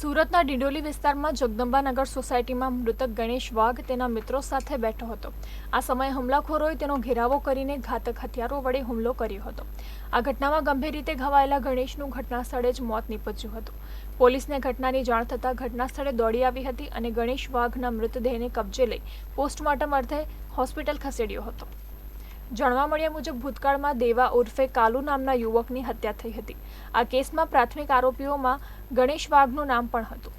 સુરતના ડિંડોલી વિસ્તારમાં જગદંબાનગર સોસાયટીમાં મૃતક ગણેશ વાઘ તેના મિત્રો સાથે બેઠો હતો। આ સમયે હુમલાખોરોએ તેનો ઘેરાવો કરીને ઘાતક હથિયારો વડે હુમલો કર્યો હતો। આ ઘટનામાં ગંભીર રીતે ઘવાયેલા ગણેશનું ઘટના સ્થળે જ મોત નીપજ્યું હતું। પોલીસને ઘટનાની જાણ થતાં ઘટના સ્થળે દોડી આવી હતી અને ગણેશ વાઘના મૃતદેહને કબજે લઈ પોસ્ટમોર્ટમ અર્થે હોસ્પિટલ ખસેડ્યો હતો। જાણવા મળ્યા મુજબ ભૂતકાળમાં દેવા ઉર્ફે કાલુ નામના યુવકની હત્યા થઈ હતી। આ કેસમાં પ્રાથમિક આરોપીઓમાં ગણેશ વાઘનું નામ પણ હતું।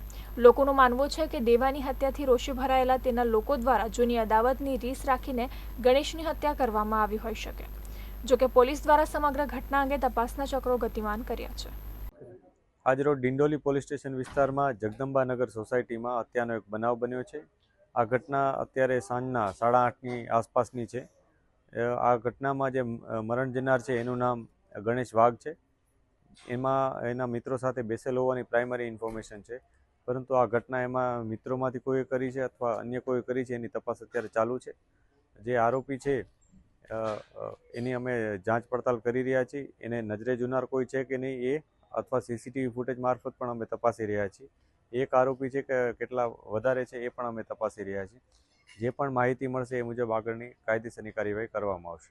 લોકોનું માનવું છે કે દેવાની હત્યાથી રોષે ભરાયેલા તેના લોકો દ્વારા જૂની અદાવતની રીસ રાખીને ગણેશની હત્યા કરવામાં આવી હોઈ શકે। જોકે પોલીસ દ્વારા સમગ્ર ઘટના અંગે તપાસના ચક્રો ગતિમાન કર્યા છે। આજરોજ ડિંડોલી પોલીસ સ્ટેશન વિસ્તારમાં જગદંબાનગર સોસાયટીમાં હત્યાનો એક બનાવ બન્યો છે। આ ઘટના અત્યારે સાંજના 8:30ની આસપાસની છે। આ ઘટનામાં જે મરણ જનાર છે એનું નામ ગણેશ વાઘ છે। એમાં એના મિત્રો સાથે બેસેલ હોવાની પ્રાઇમરી ઇન્ફોર્મેશન છે, પરંતુ આ ઘટના એમાં મિત્રોમાંથી કોઈએ કરી છે અથવા અન્ય કોઈ કરી છે એની તપાસ અત્યારે ચાલુ છે। જે આરોપી છે એની અમે જાંચ પડતાલ કરી રહ્યા છીએ। એને નજરે જોનાર કોઈ છે કે નહીં એ અથવા સીસીટીવી ફૂટેજ મારફત પણ અમે તપાસી રહ્યા છીએ। એક આરોપી છે કે કેટલા વધારે છે એ પણ અમે તપાસી રહ્યા છીએ। જે પણ માહિતી મળશે એ મુજબ આગળની કાયદેસરની કાર્યવાહી કરવામાં આવશે।